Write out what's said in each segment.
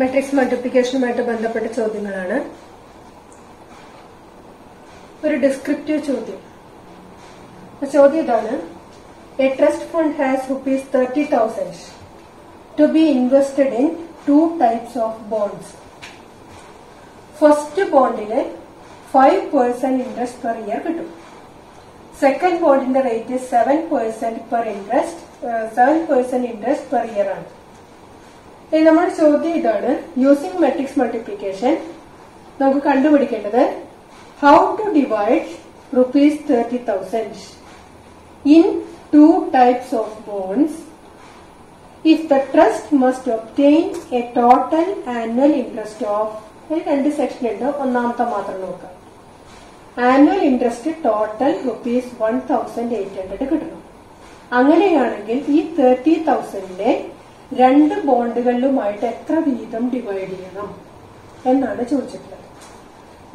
Matrix മൾട്ടിപ്ലിക്കേഷനുമായിട്ട് ബന്ധപ്പെട്ട ചോദ്യങ്ങളാണ്. ഒരു ഡിസ്ക്രിപ്റ്റീവ് ചോദ്യം. ചോദ്യം ഇതാണ്: a trust fund has ₹30,000 to be invested in 2 types of bonds. First ബോണ്ടിന് 5% ഇൻട്രസ്റ്റ് പെർ ഇയർ കിട്ടും. സെക്കൻഡ് ബോണ്ടിന്റെ റേറ്റ് 7% ഇൻട്രസ്റ്റ് പെർ ഇയർ ആണ്. ഇനി നമ്മുടെ ചോദ്യം ഇതാണ്: യൂസിംഗ് മെട്രിക്സ് മൾട്ടിപ്ലിക്കേഷൻ നമുക്ക് കണ്ടുപിടിക്കേണ്ടത് how to divide ₹30,000 in 2 types of bonds if the trust must obtain a total annual interest of രണ്ട് സെക്ഷൻ ഉണ്ട്. ഒന്നാമത്തെ മാത്രം നോക്കാം. ആനുവൽ ഇൻട്രസ്റ്റ് ടോട്ടൽ ₹1,800 കിട്ടണം. അങ്ങനെയാണെങ്കിൽ ഈ 30,000ന്റെ 2 ബോണ്ടുകളിലുമായിട്ട് എത്ര വീതം ഡിവൈഡ് ചെയ്യണം എന്നാണ് ചോദിച്ചിട്ടുള്ളത്.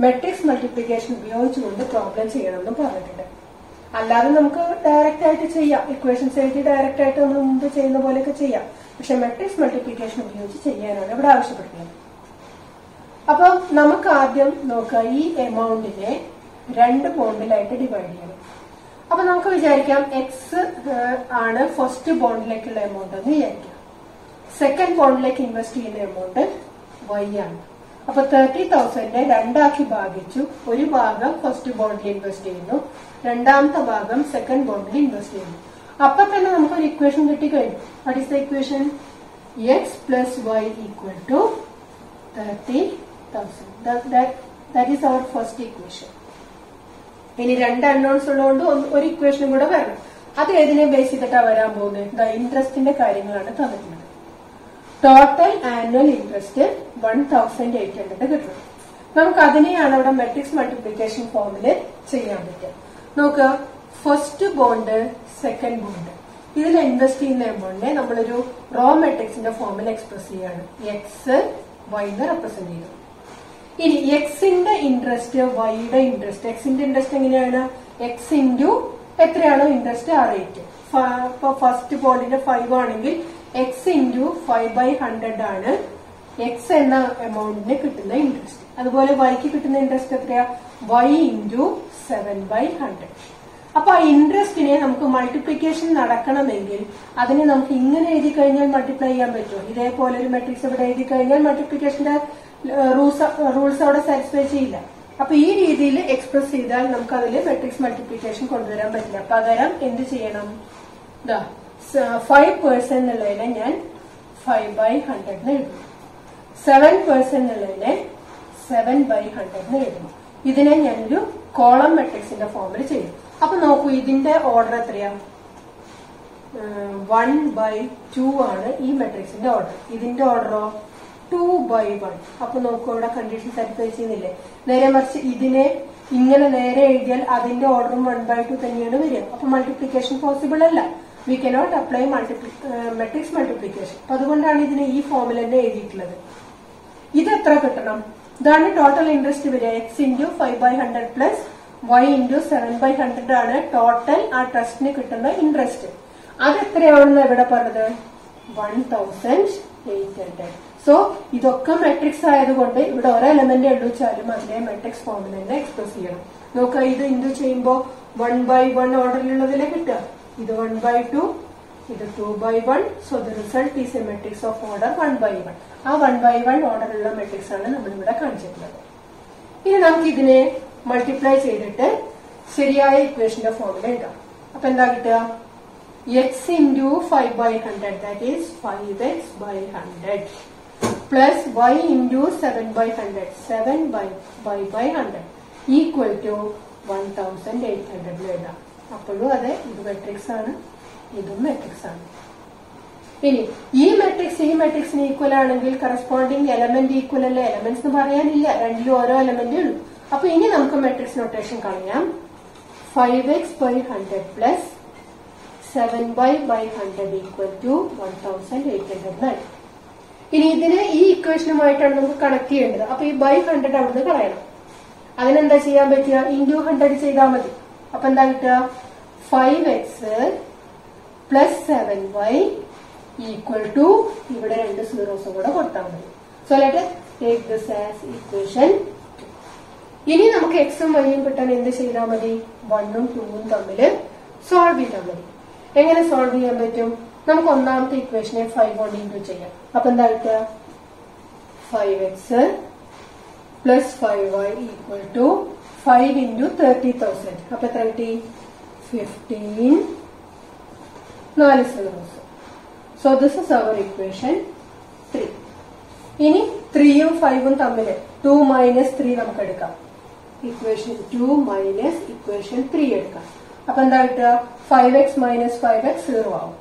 മെട്രിക്സ് മൾട്ടിപ്ലിക്കേഷൻ ഉപയോഗിച്ചുകൊണ്ട് പ്രോബ്ലം ചെയ്യണമെന്ന് പറഞ്ഞിട്ടുണ്ട്. അല്ലാതെ നമുക്ക് ഡയറക്റ്റ് ആയിട്ട് ചെയ്യാം, ഇക്വേഷൻസ് എഴുതി ഡയറക്റ്റ് ആയിട്ട് നമ്മൾ മുമ്പ് ചെയ്യുന്ന പോലെയൊക്കെ ചെയ്യാം. പക്ഷെ മെട്രിക്സ് മൾട്ടിപ്ലിക്കേഷൻ ഉപയോഗിച്ച് ചെയ്യാനാണ് ഇവിടെ ആവശ്യപ്പെടുന്നത്. അപ്പൊ നമുക്ക് ആദ്യം നോക്കാം, ഈ എമൗണ്ടിനെ 2 ബോണ്ടിലായിട്ട് ഡിവൈഡ് ചെയ്യണം. അപ്പൊ നമുക്ക് വിചാരിക്കാം എക്സ് ആണ് ഫസ്റ്റ് ബോണ്ടിലേക്കുള്ള എമൗണ്ട് എന്ന് വിചാരിക്കാം. സെക്കൻഡ് ബോണ്ടിലേക്ക് ഇൻവെസ്റ്റ് ചെയ്യുന്ന എമൗണ്ട് വൈ ആണ്. അപ്പൊ 30,000നെ 2 ആക്കി ഭാഗിച്ചു. ഒരു ഭാഗം ഫസ്റ്റ് ബോണ്ടിൽ ഇൻവെസ്റ്റ് ചെയ്യുന്നു, രണ്ടാമത്തെ ഭാഗം സെക്കൻഡ് ബോണ്ടിൽ ഇൻവെസ്റ്റ് ചെയ്യുന്നു. അപ്പൊ തന്നെ നമുക്കൊരു ഇക്വേഷൻ കിട്ടിക്കഴിഞ്ഞു. What is the equation? X plus y equal to 30,000. That is our first equation. ഇനി 2 അൺനോൺസ് ഉള്ളതുകൊണ്ട് ഒരു ഇക്വേഷനും കൂടെ വരണം. അത് ഏതിനെ ബേസ് ചെയ്തിട്ടാണ് വരാൻ പോകുന്നത്? ഇൻട്രസ്റ്റിന്റെ കാര്യങ്ങളാണ് തന്നിട്ടുള്ളത്. ടോട്ടൽ ആനുവൽ ഇൻട്രസ്റ്റ് 1,800 കിട്ടണം. നമുക്ക് അതിനെയാണ് ഇവിടെ മെട്രിക്സ് മൾട്ടിപ്ലിക്കേഷൻ ഫോമില് ചെയ്യാൻ പറ്റുക. നോക്കുക, ഫസ്റ്റ് ബോണ്ട്, സെക്കൻഡ് ബോണ്ട്, ഇതിൽ ഇൻവെസ്റ്റ് ചെയ്യുന്ന എമൗണ്ടിനെ നമ്മളൊരു റോ മെട്രിക്സിന്റെ ഫോമിൽ എക്സ്പ്രസ് ചെയ്യാണ്. എക്സ് വൈന്ന് റെപ്രസെന്റ് ചെയ്തു. ഇനി എക്സിന്റെ ഇൻട്രസ്റ്റ്, വൈയുടെ ഇൻട്രസ്റ്റ്. എക്സിന്റെ ഇൻട്രസ്റ്റ് എങ്ങനെയാണ്? എക്സ് ഇൻറ്റു എത്രയാണോ ഇൻട്രസ്റ്റ് ആ റേറ്റ്. ഫസ്റ്റ് ബോണ്ടിന്റെ 5 ആണെങ്കിൽ എക്സ് ഇൻറ്റു 5/100 ആണ് എക്സ് എന്ന എമൗണ്ടിന് കിട്ടുന്ന ഇൻട്രസ്റ്റ്. അതുപോലെ വൈക്ക് കിട്ടുന്ന ഇൻട്രസ്റ്റ് എത്രയാ? Y into 7/100. അപ്പൊ ആ ഇൻട്രസ്റ്റിനെ നമുക്ക് മൾട്ടിപ്ലിക്കേഷൻ നടക്കണമെങ്കിൽ അതിനെ നമുക്ക് ഇങ്ങനെ എഴുതി കഴിഞ്ഞാൽ മൾട്ടിപ്ലൈ ചെയ്യാൻ പറ്റുമോ? ഇതേപോലെ ഒരു മെട്രിക്സ് ഇവിടെ എഴുതി കഴിഞ്ഞാൽ മൾട്ടിപ്ലിക്കേഷന്റെ റൂൾസ് അവിടെ സാറ്റിസ്ഫൈ ചെയ്യില്ല. അപ്പൊ ഈ രീതിയിൽ എക്സ്പ്രസ് ചെയ്താൽ നമുക്ക് അതിൽ മെട്രിക്സ് മൾട്ടിപ്ലിക്കേഷൻ കൊണ്ടുവരാൻ പറ്റില്ല. പകരം എന്ത് ചെയ്യണം? 5% എന്നുള്ളതിനെ ഞാൻ 5/100 എഴുതും. 7% എന്നുള്ളതിനെ 7/100 എഴുതും. ഇതിനെ ഞാനൊരു കോളം മെട്രിക്സിന്റെ ഫോമിൽ ചെയ്യും. അപ്പൊ നോക്കൂ, ഇതിന്റെ ഓർഡർ എത്രയാ? 1/2 ആണ് ഈ മെട്രിക്സിന്റെ ഓർഡർ. ഇതിന്റെ ഓർഡറോ 2/1. അപ്പൊ നോക്കൂ, ഇവിടെ കണ്ടീഷൻ സാറ്റിസ്ഫൈ ചെയ്യുന്നില്ലേ? നേരെ മറിച്ച് ഇതിനെ ഇങ്ങനെ നേരെ എഴുതിയാൽ അതിന്റെ ഓർഡറും 1/2 തന്നെയാണ് വരിക. അപ്പൊ മൾട്ടിപ്ലിക്കേഷൻ പോസിബിൾ അല്ല. We cannot apply matrix multiplication. അപ്പൊ അതുകൊണ്ടാണ് ഇതിനെ ഈ ഫോമിൽ തന്നെ എഴുതിയിട്ടുള്ളത്. ഇത് എത്ര കിട്ടണം? ഇതാണ് ടോട്ടൽ ഇൻട്രസ്റ്റ് വരിക. X into 5/100 plus y into 7/100 ആണ് ടോട്ടൽ ആ ട്രസ്റ്റിന് കിട്ടുന്ന ഇൻട്രസ്റ്റ്. അതെത്രയാണെന്ന് ഇവിടെ പറഞ്ഞത്? 1,800. സോ ഇതൊക്കെ മെട്രിക്സ് ആയതുകൊണ്ട് ഇവിടെ ഒരു എലമെന്റ് എഴുതിച്ചാലും അതിനെ മെട്രിക്സ് ഫോമിൽ തന്നെ എക്സ്പ്രസ് ചെയ്യണം. നോക്കുക, ഇത് ഇൻറ്റു ചെയ്യുമ്പോൾ 1/1 ഓർഡറിലുള്ളതിലെ കിട്ടുക. ഇത് 1/2, ഇത് 2/1. So the result is A matrix of order 1/1. ആ 1/1 ഓർഡറിലുള്ള മെട്രിക്സ് ആണ് നമ്മളിവിടെ കാണിച്ചിട്ടുള്ളത്. ഇനി നമുക്ക് ഇതിനെ മൾട്ടിപ്ലൈ ചെയ്തിട്ട് ശരിയായ ഇക്വേഷന്റെ ഫോമിൽ എഴുതാം. അപ്പൊ എന്താ കിട്ടുക? X into 5/100 that is 5x/100 plus y into 7/100 7/100 equal to 1,800 എഴുതാം. അപ്പോഴും അതെ, ഇത് മെട്രിക്സ് ആണ്, ഇതും മെട്രിക്സ് ആണ്. ഇനി ഈ മെട്രിക്സിന് ഈക്വൽ ആണെങ്കിൽ കറസ്പോണ്ടിങ് എലമെന്റ് ഈക്വൽ അല്ലേ? എലമെന്റ്സ് എന്ന് പറയാനില്ല, രണ്ടിലും ഓരോ എലമെന്റേ ഉള്ളൂ. അപ്പൊ ഇനി നമുക്ക് മെട്രിക്സ് നൊട്ടേഷൻ കളയാം. 5x/100 plus 7/100 equal to 1,800. ഇനി ഇതിനെ ഈ ഇക്വേഷനുമായിട്ടാണ് നമുക്ക് കണക്ട് ചെയ്യേണ്ടത്. അപ്പൊ ഈ /100 അവിടുന്ന് കളയണം. അതിനെന്താ ചെയ്യാൻ പറ്റുക? ഇൻറ്റു 100 ചെയ്താൽ മതി. അപ്പൊ എന്താ കിട്ടുക? 5x plus 7y equal to ഇവിടെ 2 സീറോസും കൂടെ കൊടുത്താൽ മതി. So let us take this as equation. ഇനി നമുക്ക് എക്സും വൈയും കിട്ടാൻ എന്ത് ചെയ്താൽ മതി? 1ഉം 2ഉം തമ്മിൽ സോൾവ് ചെയ്താൽ മതി. എങ്ങനെ സോൾവ് ചെയ്യാൻ പറ്റും? നമുക്ക് ഒന്നാമത്തെ ഇക്വേഷനെ 5 കൊണ്ട് ഇൻറ്റു ചെയ്യാം. അപ്പൊ എന്താ കിട്ടുക? 5x plus 5y equal to 5 into 30,000. അപ്പൊ എത്ര കിട്ടി? 15 4 zeros. So this is our equation 3. ഇനി 3ഉം 5ഉം തമ്മിൽ 2 മൈനസ് 3 നമുക്ക് എടുക്കാം. ഇക്വേഷൻ 2 മൈനസ് ഇക്വേഷൻ 3 എടുക്കാം. അപ്പൊ എന്താ കിട്ടുക? 5x മൈനസ് 5x 0 ആവും.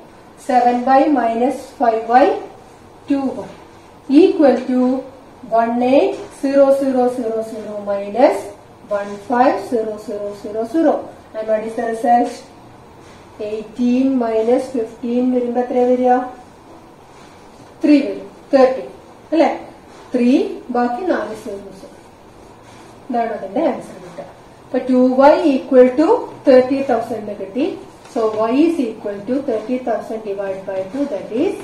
7y minus 5y 2y equal to 180000 minus 150000. And what is the result? 18 minus 15 വരുമ്പോ എത്ര വരിക? 3 വരും. 30 അല്ലെ? 3 ബാക്കി 4 zeros. ഇതാണ് അതിന്റെ ആൻസർ കിട്ടുക. അപ്പൊ 2y ഈക്വൽ ടു 30,000 കിട്ടി. So y is equal to 30,000 divide by 2, that is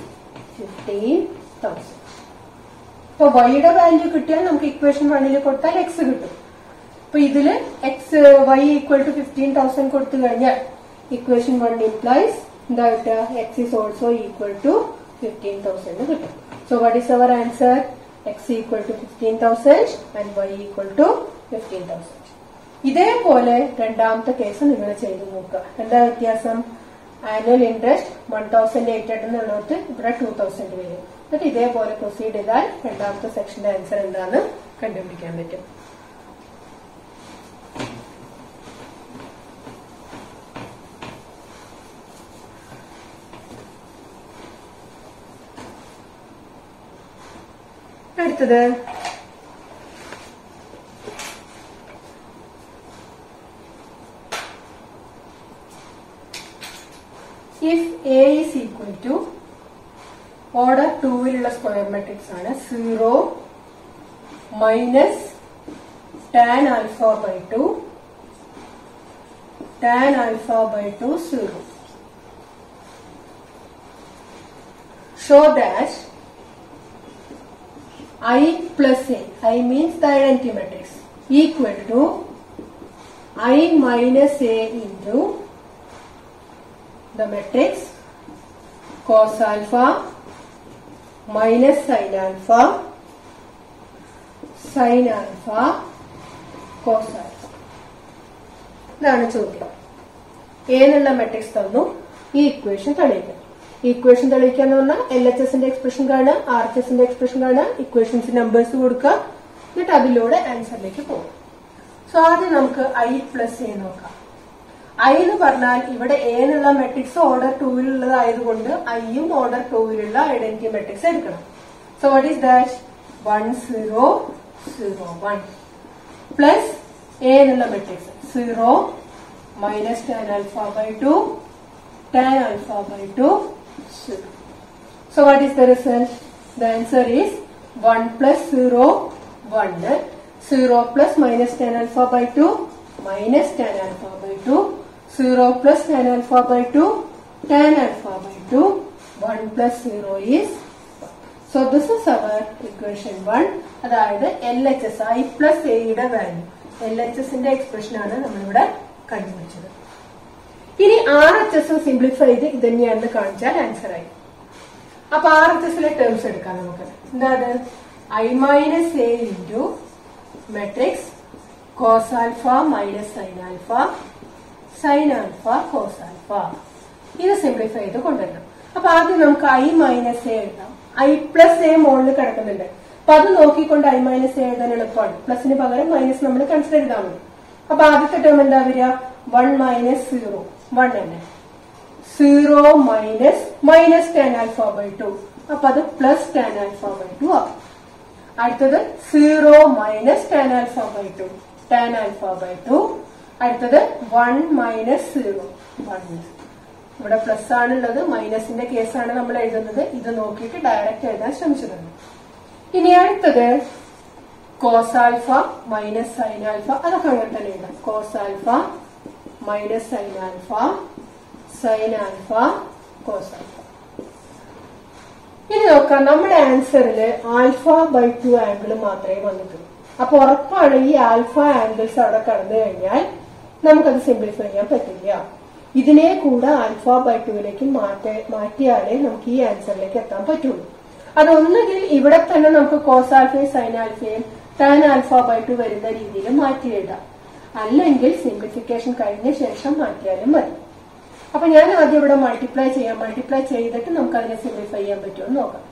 15,000. അപ്പൊ വൈയുടെ വാല്യൂ കിട്ടിയാൽ നമുക്ക് ഇക്വേഷൻ 1ൽ കൊടുത്താൽ എക്സ് കിട്ടും. അപ്പൊ ഇതില് എക്സ് വൈ ഈക്വൽ ടു 15,000 കൊടുത്തു കഴിഞ്ഞാൽ ഇക്വേഷൻ 1 ഇംപ്ലൈസ് എന്താ കിട്ടുക? X is also equal to 15,000 കിട്ടും. So what is our answer? X equal to 15,000 and y equal to 15,000. ഇതേപോലെ രണ്ടാമത്തെ കേസ് നിങ്ങൾ ചെയ്ത് നോക്കുക. എന്താ വ്യത്യാസം? ആനുവൽ ഇൻട്രസ്റ്റ് 1,800 എന്നുള്ളത് ഇവിടെ 2,000 വരും. എന്നിട്ട് ഇതേപോലെ പ്രൊസീഡ് ചെയ്താൽ രണ്ടാമത്തെ സെക്ഷന്റെ ആൻസർ എന്താണെന്ന് കണ്ടുപിടിക്കാൻ പറ്റും. അടുത്തത് if A is equal to order 2-ലുള്ള സ്ക്വയർ മാട്രിക്സ് ആണ് 0 minus tan alpha by 2 tan alpha by 2 0. Show that I plus A, I means the identity matrix, equal to I minus A into the matrix cos alpha minus sin alpha sin alpha cos alpha. ഇതാണ് ചോദ്യം. ഏനുള്ള matrix തന്നു, ഈ equation തെളിയിക്കണം. Equation തെളിയിക്കാന്ന് പറഞ്ഞാൽ LHSന്റെ expression കാണുക, RHSന്റെ expression കാണുക, equations numbers കൊടുക്കുക, എന്നിട്ട് അതിലൂടെ ആൻസറിലേക്ക് പോകും. സോ ആദ്യം നമുക്ക് I പ്ലസ് എ നോക്കാം. I എന്ന് പറഞ്ഞാൽ ഇവിടെ A എന്നുള്ള മെട്രിക്സ് ഓർഡർ 2-ലുള്ളത് ആയതുകൊണ്ട് ഐയും ഓർഡർ 2-ലുള്ള ഐഡന്റിറ്റി മെട്രിക്സ് എടുക്കണം. So what is that? 1 0 0 1 plus A എന്നുള്ള matrix 0 minus tan alpha by 2 tan alpha by 2 0. So what is the result? The answer is 1 plus 0 1 0 plus minus tan alpha by 2 minus tan alpha by 2 0 plus tan alpha by 2 tan alpha by 2 1 plus 0 is 1. So this is our equation 1. അതായത് LHS I plus A യുടെ value LHSന്റെ expression ആണ് നമ്മളിവിടെ കണ്ടുപിടിച്ചത്. ഇനി RHS simplify ചെയ്ത് ഇത് തന്നെയാണെന്ന് കാണിച്ചാൽ ആൻസർ ആയി. അപ്പൊ RHSലെ ടേംസ് എടുക്കാം നമുക്ക്. എന്താണ്? I minus A into matrix cos alpha minus sin alpha sin alpha cos alpha. ഇത് സിംപ്ലിഫൈ ചെയ്ത് കൊണ്ടുവരണം. അപ്പൊ ആദ്യം നമുക്ക് I minus A എഴുതാം. I plus A മുകളിൽ കിടക്കുന്നുണ്ട്. അപ്പൊ അത് നോക്കിക്കൊണ്ട് I minus A എഴുതാൻ എളുപ്പമാണ്. പ്ലസിന് പകരം മൈനസ് നമ്മൾ കൺസിഡർ ചെയ്താൽ മതി. അപ്പൊ ആദ്യത്തെ ടേം എന്താ വരിക? 1 മൈനസ് 0 1 തന്നെ 0 മൈനസ് tan alpha by 2. അപ്പൊ അത് പ്ലസ് tan alpha by 2 ആവും. അടുത്തത് 0 minus tan alpha by 2 tan alpha by 2. അടുത്തത് 1 മൈനസ് 0 1. ഇവിടെ പ്ലസ് ആണുള്ളത്, മൈനസിന്റെ കേസാണ് നമ്മൾ എഴുതുന്നത്. ഇത് നോക്കിയിട്ട് ഡയറക്റ്റ് എഴുതാൻ ശ്രമിച്ചിട്ടുണ്ട്. ഇനി അടുത്തത് cos alpha minus sine alpha, അതൊക്കെ അങ്ങനെ തന്നെ എഴുതാം. Cos alpha minus sine alpha cos alpha. ഇനി നോക്കാം, നമ്മുടെ ആൻസറില് α/2 ആംഗിൾ മാത്രമേ വന്നിട്ടുള്ളൂ. അപ്പൊ ഉറപ്പാണ് ഈ ആൽഫ ആംഗിൾസ് അവിടെ കടന്നു കഴിഞ്ഞാൽ നമുക്കത് സിംപ്ലിഫൈ ചെയ്യാൻ പറ്റില്ല. ഇതിനെ കൂടെ α/2ലേക്ക് മാറ്റിയാലേ നമുക്ക് ഈ ആൻസറിലേക്ക് എത്താൻ പറ്റുള്ളൂ. അതൊന്നുകിൽ ഇവിടെ തന്നെ നമുക്ക് കോസ് ആൽഫയും സൈൻ ആൽഫയും ടാൻ α/2 വരുന്ന രീതിയിൽ മാറ്റിയിടാം, അല്ലെങ്കിൽ സിംപ്ലിഫിക്കേഷൻ കഴിഞ്ഞ ശേഷം മാറ്റിയാലും മതി. അപ്പൊ ഞാൻ ആദ്യം ഇവിടെ മൾട്ടിപ്ലൈ ചെയ്തിട്ട് നമുക്ക് അതിനെ സിംപ്ലിഫൈ ചെയ്യാൻ പറ്റുമോ നോക്കാം.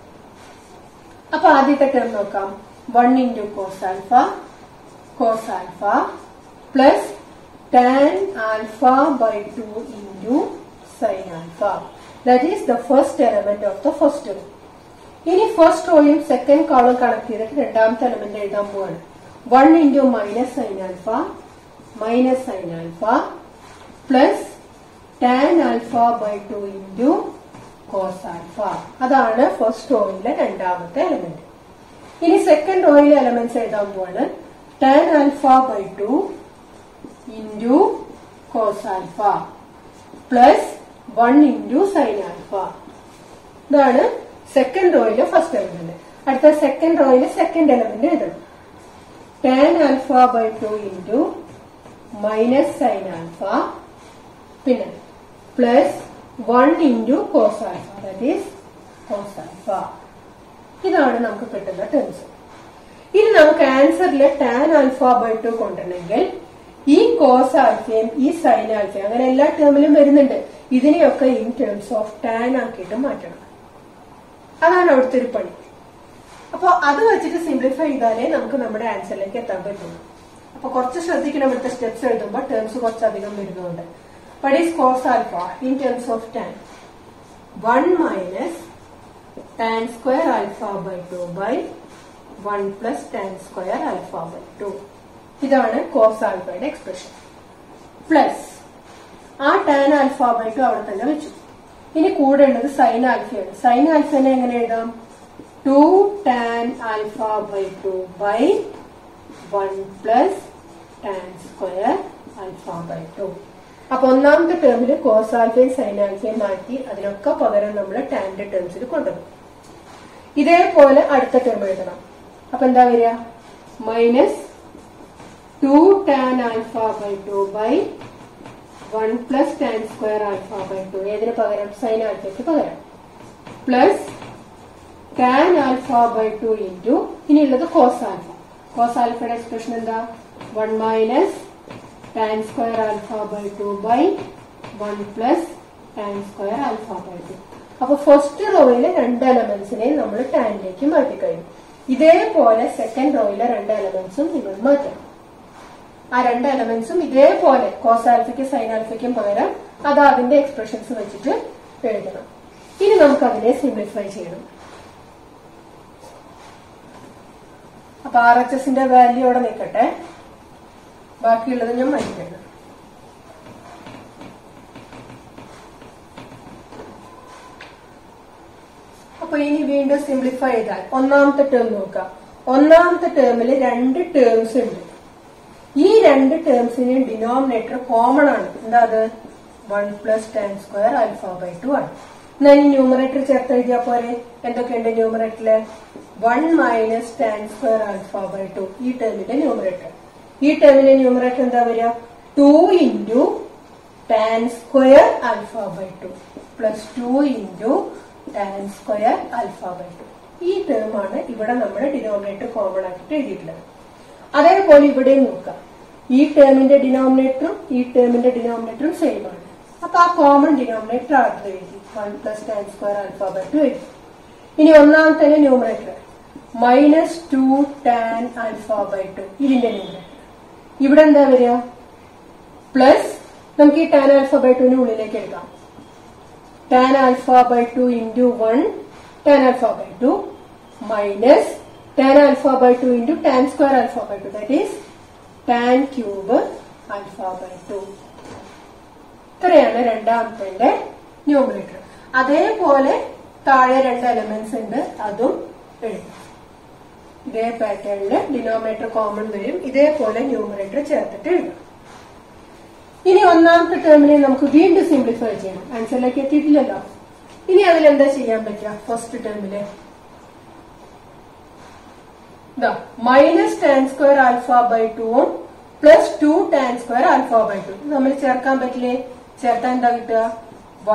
അപ്പൊ ആദ്യത്തെ ടേം നോക്കാം. 1 into cos alpha plus tan α/2 into sin alpha. That is the first element of the first row. ഇനി ഫസ്റ്റ് റോയും സെക്കൻഡ് കോളം കണക്ട് ചെയ്തിട്ട് രണ്ടാമത്തെ എലമെന്റ് എഴുതാൻ പോവാണ്. 1 into minus sin alpha plus tan α/2 into cos alpha. അതാണ് first റോയിലെ രണ്ടാമത്തെ element. ഇനി second റോയിലെ elements എഴുതാൻ പോവാണ്. tan α/2 into cos alpha plus 1 into sin alpha. ഇതാണ് സെക്കൻഡ് റോയിലെ ഫസ്റ്റ് എലമെന്റ്. അടുത്ത സെക്കൻഡ് റോയിലെ സെക്കൻഡ് എലമെന്റ് എഴുതണം. tan α/2 into minus sin alpha പിന്നെ plus 1 into cos alpha, that is cos alpha. ഇതാണ് നമുക്ക് കിട്ടുന്ന ടേംസ്. ഇനി നമുക്ക് ആൻസറിൽ tan α/2 കൊണ്ടുവരണമെങ്കിൽ ഈ കോസ് ആൽഫയും ഈ സൈൻ ആൽഫയും അങ്ങനെ എല്ലാ ടേമിലും വരുന്നുണ്ട്. ഇതിനെയൊക്കെ ഇൻ ടേംസ് ഓഫ് ടാൻ ആക്കിയിട്ട് മാറ്റണം. അതാണ് അവിടുത്തെ ഒരു പണി. അപ്പൊ അത് വെച്ചിട്ട് സിംപ്ലിഫൈ ചെയ്താലേ നമുക്ക് നമ്മുടെ ആൻസറിലേക്ക് എത്താൻ പറ്റുള്ളൂ. അപ്പൊ കുറച്ച് ശ്രദ്ധിക്കണം ഇവിടുത്തെ സ്റ്റെപ്സ് എഴുതുമ്പോൾ, ടേംസ് കുറച്ചധികം വരുന്നുണ്ട്. What is cos alpha in terms of tan? 1 minus tan square α/2 by 1 plus tan square α/2. ഇതാണ് കോസ് ആൽഫയുടെ എക്സ്പ്രഷൻ. പ്ലസ് ആ ടാൻ α/2 അവിടെ തന്നെ വെച്ചു. ഇനി കൂടേണ്ടത് സൈൻ ആൽഫയാണ്. സൈൻ ആൽഫനെ എങ്ങനെ എഴുതാം? 2 tan α/2 by 1 plus tan square α/2. അപ്പൊ ഒന്നാമത്തെ ടേമില് കോസ് ആൽഫയും സൈൻ ആൽഫയും മാറ്റി അതിനൊക്കെ പകരം നമ്മൾ ടാന്റെ ടേംസിൽ കൊണ്ടുവരും. ഇതേപോലെ അടുത്ത ടേം എഴുതണം. അപ്പൊ എന്താ വരിക? Minus 2 tan α/2 by 1 plus tan square α/2. ഏതിന് പകരം? സൈൻ ആൽഫയ്ക്ക് പകരം. പ്ലസ് tan α/2 into ഇനിയുള്ളത് കോസ് ആൽഫ. കോസ് ആൽഫയുടെ എക്സ്പ്രഷൻ എന്താ? 1 minus tan square α/2 by 1 plus tan square α/2. അപ്പൊ ഫസ്റ്റ് റോയിലെ രണ്ട് എലമെന്റ്സിനെ നമ്മൾ ടാനിലേക്ക് മാറ്റിക്കഴിഞ്ഞു. ഇതേപോലെ സെക്കൻഡ് റോയിലെ രണ്ട് എലമെന്റ്സും നിങ്ങൾ മാറ്റണം. ആ രണ്ട് എലമെന്റ്സും ഇതേപോലെ കോസ് ആൽഫയ്ക്കും സൈൻ ആൽഫയ്ക്കും പകരം അത് അതിന്റെ എക്സ്പ്രഷൻസ് വെച്ചിട്ട് എഴുതണം. ഇനി നമുക്ക് അതിനെ സിംപ്ലിഫൈ ചെയ്യണം. അപ്പൊ RHSന്റെ വാല്യൂ അവിടെ നിൽക്കട്ടെ, ബാക്കിയുള്ളത് ഞാൻ മാറ്റിക്കണം. അപ്പൊ ഇനി വീണ്ടും സിംപ്ലിഫൈ ചെയ്താൽ ഒന്നാമത്തെ ടേം നോക്കാം. ഒന്നാമത്തെ ടേമില് രണ്ട് ടേംസ് ഉണ്ട്. ഈ രണ്ട് ടേംസിന്റെയും ഡിനോമിനേറ്റർ കോമൺ ആണ്. എന്താ അത്? 1 plus tan square α/2 ആണ്. എന്നാൽ ഈ ന്യൂമറേറ്റർ ചേർത്ത് എഴുതിയാൽ പോരെ? എന്തൊക്കെയുണ്ട് ന്യൂമറേറ്ററില്? 1 minus tan square α/2 ഈ ടേമിന്റെ ന്യൂമറേറ്റർ. ഈ ടേമിന്റെ ന്യൂമറേറ്റർ എന്താ വരിക? 2 into tan square α/2 plus 2 into tan square α/2. ഈ ടേമാണ് ഇവിടെ നമ്മുടെ ഡിനോമിനേറ്റർ കോമൺ ആക്കിയിട്ട് എഴുതിയിട്ടുള്ളത്. അതേപോലെ ഇവിടെ നോക്കാം. ഈ ടേമിന്റെ ഡിനോമിനേറ്ററും ഈ ടേമിന്റെ ഡിനോമിനേറ്ററും സെയിം ആണ്. അപ്പൊ ആ കോമൺ ഡിനോമിനേറ്റർ ആദ്യം എഴുതി 1 plus tan square α/2 എഴുതി. ഇനി ഒന്നാമത്തെ ന്യൂമറേറ്റർ -2 tan α/2 ഇതിന്റെ ന്യൂമറേറ്റർ. ഇവിടെ എന്താ വരിക? പ്ലസ് നമുക്ക് ഈ tan α/2 ഉള്ളിലേക്ക് എടുക്കാം. tan α/2 into 1 tan α/2 minus tan α/2 into tan square α/2, that is tan cube α/2. ഇത്രയാണ് രണ്ടാമത്തെ ന്യൂമറേറ്റർ. അതേപോലെ താഴെ രണ്ട് എലമെന്റ്സ് ഉണ്ട്, അതും എഴുതാം. ഇതേ പാറ്റേണില് ഡിനോമിനേറ്റർ കോമൺ വരും. ഇതേപോലെ ന്യൂമറേറ്റർ ചേർത്തിട്ട് എഴുതാം. ഇനി ഒന്നാമത്തെ ടേമിനെ നമുക്ക് വീണ്ടും സിംപ്ലിഫൈ ചെയ്യണം. ആൻസറിലേക്ക് എത്തിയിട്ടില്ലല്ലോ. ഇനി അതിലെന്താ ചെയ്യാൻ പറ്റുക? ഫസ്റ്റ് ടേമില് minus tan square alpha by 2 plus 2 tan square alpha by 2 നമ്മൾ ചേർക്കാൻ പറ്റില്ലേ? ചേർത്താൻ എന്താ കിട്ടുക?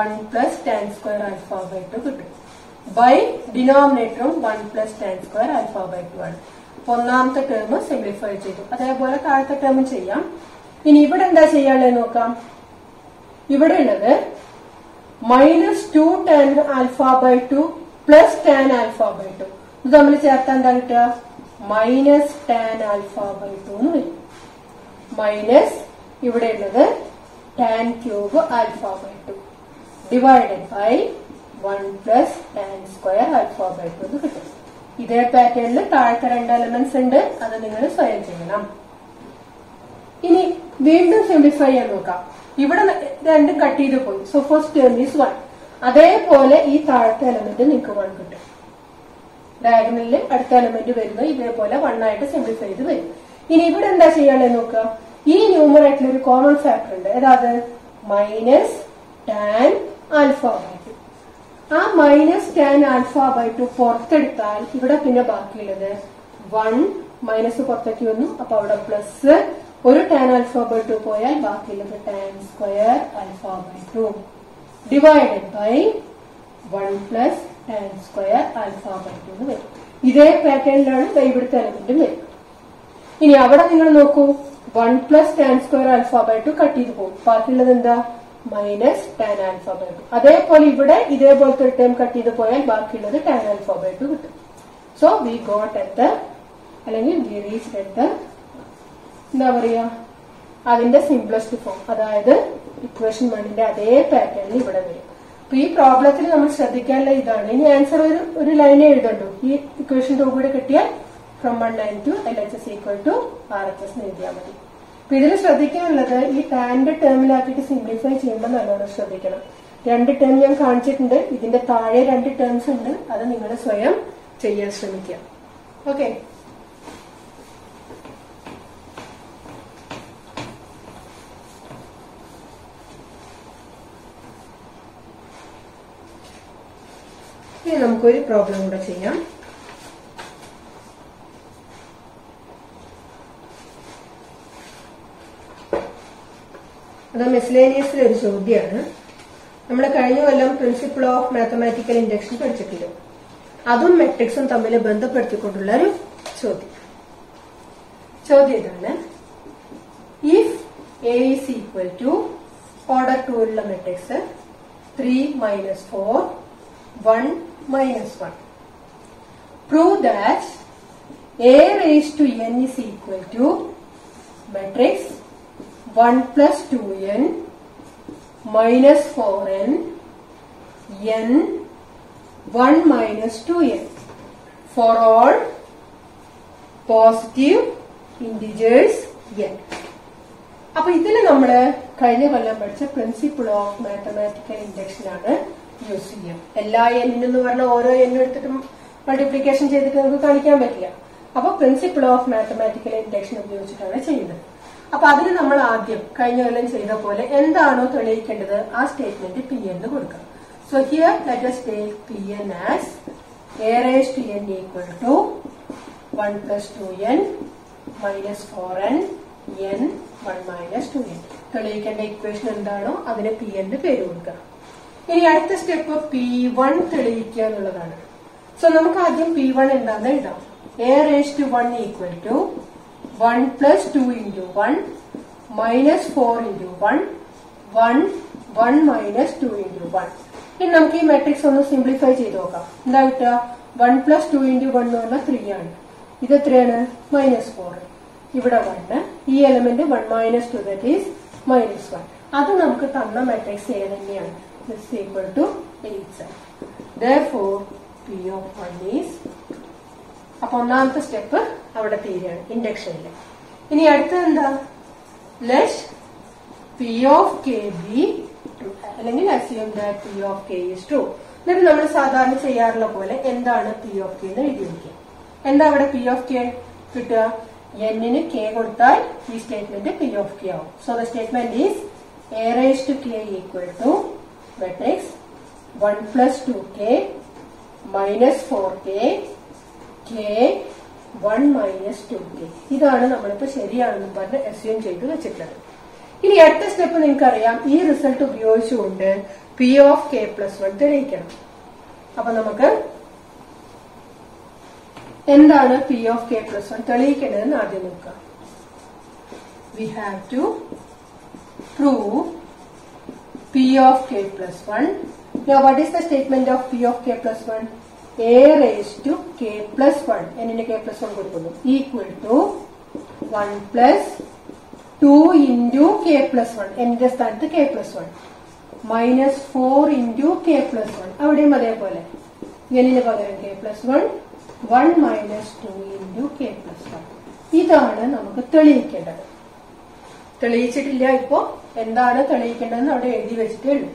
1 plus tan square alpha by 2 കിട്ടും. ബൈ ഡിനോമിനേറ്ററും 1 plus tan square alpha by 2 ആണ്. ഒന്നാമത്തെ ടേം സിംപ്ലിഫൈ ചെയ്തു. അതേപോലെ താഴത്തെ ടേം ചെയ്യാം. ഇനി ഇവിടെ എന്താ ചെയ്യാനുള്ളത് നോക്കാം. ഇവിടെ ഉള്ളത് minus 2 tan alpha by 2 plus tan alpha by 2. ഇത് നമ്മൾ ചേർത്താൻ എന്താ കിട്ടുക? മൈനസ് ടാൻ ആൽഫ ബൈ 2 എന്ന് വരും. മൈനസ് ഇവിടെ ഉള്ളത് tan cube alpha by 2 divided by 1 plus tan square alpha by 2 എന്ന് കിട്ടും. ഇതേ പാറ്റേണിൽ താഴത്തെ 2 എലമെന്റ്സ് ഉണ്ട്. അത് നിങ്ങൾ സ്വയം ചെയ്യണം. ഇനി വീണ്ടും സിംപ്ലിഫൈ ചെയ്യാൻ നോക്കാം. ഇവിടെ രണ്ടും കട്ട് ചെയ്ത് പോയി. So first term is 1. അതേപോലെ ഈ താഴത്തെ എലമെന്റ് നിങ്ങൾക്ക് 1 കിട്ടും. ഡയഗണലിൽ അടുത്ത എലമെന്റ് വരുന്നത് ഇതേപോലെ 1 ആയിട്ട് സിംപ്ലിഫൈ ചെയ്ത് വരും. ഇനി ഇവിടെ എന്താ ചെയ്യാനുള്ളത് നോക്കുക. ഈ ന്യൂമറേറ്ററിൽ ഒരു കോമൺ ഫാക്ടർ ഉണ്ട്. ഏതാത്? Minus tan alpha by 2. ആ മൈനസ് ടാൻ ആൽഫ ബൈ 2 പുറത്തെടുത്താൽ ഇവിടെ പിന്നെ ബാക്കിയുള്ളത് 1 മൈനസ് പുറത്തേക്ക് വന്നു. അപ്പൊ അവിടെ പ്ലസ് ഒരു ടാൻ ആൽഫ ബൈ 2 പോയാൽ ബാക്കിയുള്ളത് tan square alpha by 2 divided by 1 plus tan square alpha by 2 എന്ന് വരും. ഇതേ പാറ്റേണിലാണ് ഇവിടുത്തെ എലമെന്റും വരും. ഇനി അവിടെ നിങ്ങൾ നോക്കൂ. 1 plus tan square alpha by 2 cut ചെയ്ത് പോകും. ബാക്കിയുള്ളത് എന്താ? Minus tan alpha by 2. അതേപോലെ ഇവിടെ ഇതേപോലത്തെ ഒരു ടേം കട്ട് ചെയ്ത് പോയാൽ ബാക്കിയുള്ളത് ടാൻ ആൽഫ ബൈ 2 കിട്ടും. സോ വി ഗോട്ട് അറ്റ് അല്ലെങ്കിൽ വി റീച്ച്ഡ് അറ്റ് എന്താ പറയാ അതിന്റെ സിംപ്ലസ്റ്റ് ഫോം. അതായത് ഇക്വേഷൻ 1ന്റെ അതേ പാറ്റേണിൽ ഇവിടെ വരും. അപ്പൊ ഈ പ്രോബ്ലത്തിൽ നമ്മൾ ശ്രദ്ധിക്കാനുള്ള ഇതാണ്. ഇനി ആൻസർ ഒരു ലൈനേ എഴുതണ്ടു. ഈ ഇക്വേഷൻ 2 കൂടെ കിട്ടിയാൽ from 1 9 to LHS equal to RHS എന്ന് എഴുതിയാൽ മതി. അപ്പൊ ഇതിൽ ശ്രദ്ധിക്കാനുള്ളത് ഈ ടാന്റെ ടേമിലാക്കിയിട്ട് സിംപ്ലിഫൈ ചെയ്യുമ്പോൾ നല്ലോണം ശ്രദ്ധിക്കണം. 2 ടേം ഞാൻ കാണിച്ചിട്ടുണ്ട്. ഇതിന്റെ താഴെ 2 ടേംസ് ഉണ്ട്. അത് നിങ്ങൾ സ്വയം ചെയ്യാൻ ശ്രമിക്കുക. ഓക്കെ. ഇനി നമുക്കൊരു പ്രോബ്ലം കൂടെ ചെയ്യാം. അത് മിസ്ലേനിയസിലെ ഒരു ചോദ്യമാണ്. നമ്മൾ കഴിഞ്ഞ കൊല്ലം പ്രിൻസിപ്പിൾ ഓഫ് മാത്തമാറ്റിക്കൽ ഇൻഡക്ഷൻ പഠിച്ചിട്ടില്ല. അതും മെട്രിക്സും തമ്മിൽ ബന്ധപ്പെടുത്തിക്കൊണ്ടുള്ള ഒരു ചോദ്യം. ഇതാണ്. If A is equal to order 2 ഉള്ള matrix 3 minus 4 1 minus 1. Prove that a raised to n is equal to matrix 1 plus 2n minus 4n n 1 minus 2n for all positive integers n. അപ്പൊ ഇതിൽ നമ്മള് കഴിഞ്ഞ കൊല്ലം പഠിച്ച principle of mathematical induction ആണ് use ചെയ്യാം. എല്ലാ n എന്ന് പറഞ്ഞ ഓരോ n എടുത്തിട്ട് മൾട്ടിപ്ലിക്കേഷൻ ചെയ്തിട്ട് നമുക്ക് കാണിക്കാൻ പറ്റില്ല. അപ്പൊ പ്രിൻസിപ്പിൾ ഓഫ് മാത്തമാറ്റിക്കൽ ഇൻഡക്ഷൻ ഉപയോഗിച്ചിട്ടാണ് ചെയ്യുന്നത്. അപ്പൊ അതിന് നമ്മൾ ആദ്യം കഴിഞ്ഞ കൊല്ലം ചെയ്ത പോലെ എന്താണോ തെളിയിക്കേണ്ടത് ആ സ്റ്റേറ്റ്മെന്റ് പി എന്ന് കൊടുക്കാം. So here let us take Pn as a raised to n equal to 1 plus 2n minus 4n n 1 minus 2n. തെളിയിക്കേണ്ട equation എന്താണോ അതിന് പി എന്ന് പേര് കൊടുക്കാം. ഇനി അടുത്ത സ്റ്റെപ്പ് P1 തെളിയിക്കുക എന്നുള്ളതാണ്. സോ നമുക്ക് ആദ്യം P1 എന്താണെന്ന് എഴുതാം. a raised to 1 equal to 1 plus 2 into 1 minus 4 into 1 1 1 minus 2 into 1. ഇനി നമുക്ക് ഈ മാട്രിക്സ് ഒന്ന് സിംപ്ലിഫൈ ചെയ്ത് നോക്കാം. എന്താ കിട്ടുക? 1 plus 2 into 1 എന്ന് പറഞ്ഞാൽ 3 ആണ്. ഇത് എത്രയാണ്? -4. ഇവിടെ 1. ഈ എലമെന്റ് 1 minus 2 that is -1. അത് നമുക്ക് തന്ന മാട്രിക്സ് A തന്നെയാണ്. This is equal to 8. Therefore P of 1 is. അപ്പൊ ഒന്നാമത്തെ സ്റ്റെപ്പ് അവിടെ തീരുകയാണ് ഇൻഡക്ഷനിൽ. ഇനി അടുത്തത് എന്താ? Let P of K be true അല്ലെങ്കിൽ assume that P of K is true. എന്നിട്ട് നമ്മൾ സാധാരണ ചെയ്യാറുള്ള പോലെ എന്താണ് P of K എന്ന് എഴുതി വയ്ക്കുക. എന്താ അവിടെ P of K കിട്ടുക? n ന് K കൊടുത്താൽ ഈ സ്റ്റേറ്റ്മെന്റ് P of K ആവും. So the statement is a raised to K equal to matrix 1 plus 2K minus 4K K 1 minus 2k. ഇതാണ് നമ്മളിപ്പോ ശരിയാണെന്നും പറഞ്ഞ് അസ്യൂം ചെയ്ത് വെച്ചിട്ടുള്ളത്. ഇനി അടുത്ത സ്റ്റെപ്പ് നിങ്ങൾക്കറിയാം, ഈ റിസൾട്ട് ഉപയോഗിച്ചുകൊണ്ട് പി ഓഫ് കെ പ്ലസ് 1 തെളിയിക്കണം. അപ്പൊ നമുക്ക് എന്താണ് പി ഓഫ് കെ പ്ലസ് 1 തെളിയിക്കേണ്ടതെന്ന് ആദ്യം നോക്കാം. We have to prove P of k plus 1. Now what is the statement of P of k plus 1? A raised to k plus 1. എന്നിന് k plus 1 കൊടുക്കുന്നു. Equal to 1 plus 2 into k plus 1. എന്നിന്റെ സ്ഥാനത്ത് k plus 1. Minus 4 into k plus 1. അവിടെയും അതേപോലെ. എന്നിന് പകരം k plus 1. 1 minus 2 into k plus 1. ഇതാണ് നമുക്ക് തെളിയിക്കേണ്ടത്. തെളിയിച്ചിട്ടില്ല. ഇപ്പോ എന്താണ് തെളിയിക്കേണ്ടതെന്ന് അവിടെ എഴുതി വെച്ചിട്ടേ ഉള്ളൂ.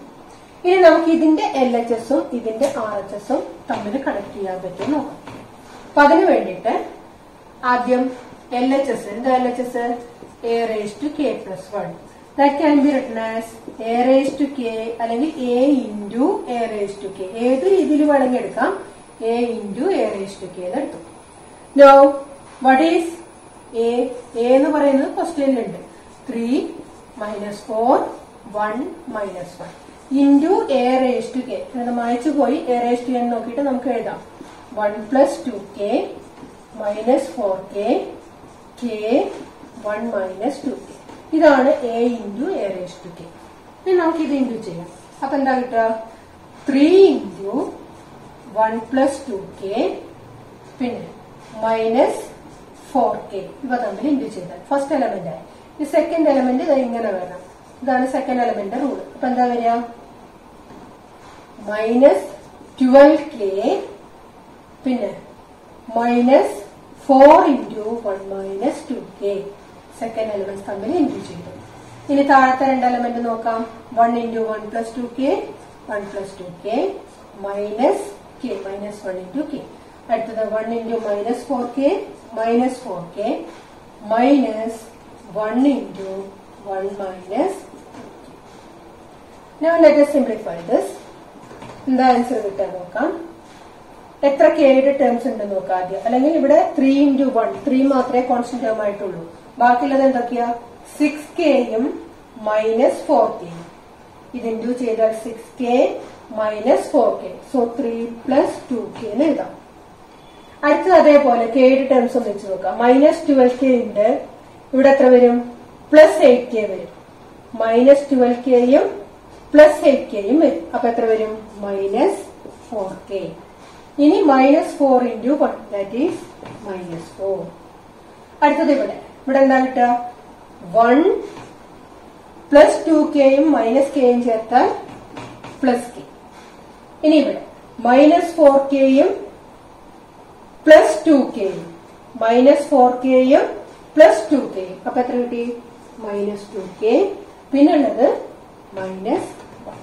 ഇനി നമുക്ക് ഇതിന്റെ LHSഉം ഇതിന്റെ RHSഉം തമ്മിൽ കണക്ട് ചെയ്യാൻ പറ്റും നോക്കാം. അപ്പൊ അതിന് വേണ്ടിയിട്ട് ആദ്യം LHS, എന്താ LHS? A raised to k plus 1. That can be written as A raised to k അല്ലെങ്കിൽ A into A raised to k. ഏത് രീതിയിൽ വേണമെങ്കിൽ എടുക്കാം. A into A raised to k എന്ന് എടുത്തു. Now what is A? A എന്ന് പറയുന്നത് ക്വസ്റ്റ്യനിലുണ്ട്. 3 minus 4 1 minus 1 into A raised to k. അത് മായ്ച്ചു പോയി. A raised to എന്ന് നോക്കിയിട്ട് നമുക്ക് എഴുതാം. 1 plus 2k minus 4k k 1 minus 2k. ഇതാണ് A into A raised to k. ഇനി നമുക്ക് ഇത് ഇൻറ്റു ചെയ്യാം. അപ്പൊ എന്താ കിട്ടുക? 3 into 1 plus 2k പിന്നെ minus 4k. ഇവ തമ്മിൽ ഇൻറ്റു ചെയ്താൽ ഫസ്റ്റ് എലമെന്റ് ആയി. ഈ സെക്കൻഡ് എലമെന്റ് ഇത് ഇങ്ങനെ വരണം. ഇതാണ് സെക്കൻഡ് എലമെന്റ് റൂൾ. അപ്പൊ എന്താ വരിക? മൈനസ് 12k പിന്നെ minus 4 into 1 minus 2k. Second element തമ്മിൽ ഇൻറ്റു ചെയ്തു. ഇനി താഴത്തെ രണ്ട് എലമെന്റ് നോക്കാം. 1 into 1 plus 2k 1 plus 2k minus k minus 1 into k. അടുത്തത് 1 into minus 4k minus 4k minus 1 into 1 minus 2k. Now let us simplify this. എന്താ answer കിട്ടാൻ നോക്കാം. എത്ര കെയുടെ ടേംസ് ഉണ്ടെന്ന് നോക്കാം ആദ്യം. അല്ലെങ്കിൽ ഇവിടെ 3 into 1 3 മാത്രമേ കോൺസ്റ്റന്റ് ടേം ആയിട്ടുള്ളൂ. ബാക്കിയുള്ളത് എന്തൊക്കെയാ? 6kയും മൈനസ് 4k. ഇത് ഇൻഡ്യൂ ചെയ്താൽ 6k minus 4k. So 3 plus 2k എന്ന് എഴുതാം. അടുത്തത് അതേപോലെ കെയുടെ ടേംസ് ഒന്ന് വെച്ച് നോക്കാം. മൈനസ് 12k ഉണ്ട്. ഇവിടെ എത്ര വരും? പ്ലസ് 8k വരും. മൈനസ് 12kയും പ്ലസ് 8kയും വരും. അപ്പൊ എത്ര വരും? Minus 4k. ഇനി minus 4 into 1 that is minus 4. അടുത്തത് ഇവിടെ എന്താ കിട്ടുക? 1 പ്ലസ് 2kയും മൈനസ് kയും ചേർത്താൽ പ്ലസ് k. ഇനി ഇവിടെ മൈനസ് 4kയും പ്ലസ് 2kയും മൈനസ് 4kയും പ്ലസ് 2k. അപ്പൊ എത്ര കിട്ടി? Minus 2k. പിന്നുള്ളത് മൈനസ് 1.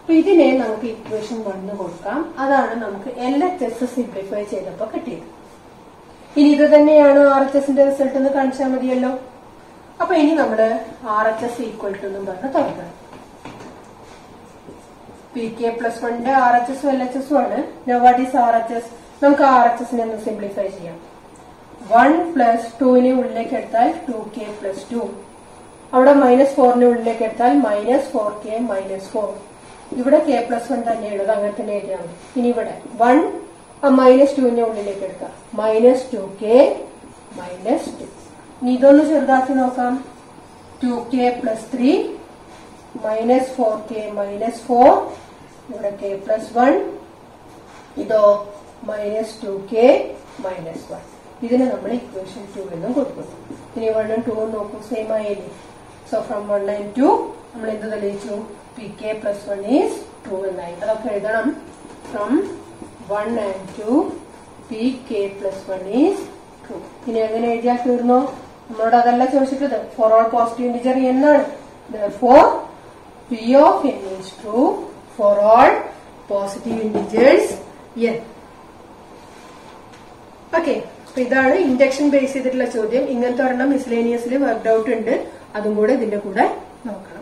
അപ്പൊ ഇതിനെ നമുക്ക് ഇക്വേഷൻ 1 കൊടുക്കാം. അതാണ് നമുക്ക് LHS സിംപ്ലിഫൈ ചെയ്തപ്പോ കിട്ടിയത്. ഇനി ഇത് തന്നെയാണ് RHSന്റെ റിസൾട്ട് എന്ന് കാണിച്ചാൽ മതിയല്ലോ. അപ്പൊ ഇനി നമ്മള് RHS ഈക്വൽ ടു എന്നും പറഞ്ഞ് തുറക്കണം. PK plus 1ന്റെ RHSഉം LHSഉം ആണ്. Now what is RHS? നമുക്ക് RHSനെ ഒന്ന് സിംപ്ലിഫൈ ചെയ്യാം. 1 plus 2നെ ഉള്ളിലേക്ക് എടുത്താൽ 2k plus 2. അവിടെ മൈനസ് 4നെ ഉള്ളിലേക്ക് എടുത്താൽ മൈനസ് 4k മൈനസ് 4. ഇവിടെ k plus 1 തന്നെയുള്ളത്, അങ്ങനെ തന്നെ എഴുതിയാൽ മതി. ഇനി ഇവിടെ 1 മൈനസ് 2നെ ഉള്ളിലേക്ക് എടുക്കാം. Minus 2k minus 2. ഇനി ഇതൊന്ന് ചെറുതാക്കി നോക്കാം. 2k plus 3 minus 4k minus 4. ഇവിടെ k plus 1. ഇതോ മൈനസ് 2k മൈനസ് 1. ഇതിന് നമ്മൾ ഇക്വേഷൻ 2 എന്നും കൊടുക്കുന്നു. ഇനി 1 ഉം 2 ഉം നോക്കൂ, സെയിം ആയില്ലേ. സോ ഫ്രം 1 and 2 നമ്മൾ എന്ത് തെളിയിച്ചു? PK plus 1 ഈസ് ട്രൂ എന്നായി. അതൊക്കെ എഴുതണം. From 1 and 2 PK plus 1 is true. ഇനി എങ്ങനെ എഴുതിയാൽ തീർന്നോ? നമ്മളോട് അതല്ല ചോദിച്ചിട്ടത്. ഫോർ ഓൾ പോസിറ്റീവ് ഇന്റിജർ എന്നാണ്. Therefore P of n is true for all positive integers n. Okay, അപ്പൊ ഇതാണ് ഇൻഡക്ഷൻ ബേസ് ചെയ്തിട്ടുള്ള ചോദ്യം. ഇങ്ങനത്തെ ഒരെണ്ണം മിസ്ലേനിയസിൽ വർക്ക്ഡ് ഔട്ട് ഉണ്ട്. അതും കൂടെ ഇതിന്റെ കൂടെ നോക്കാം.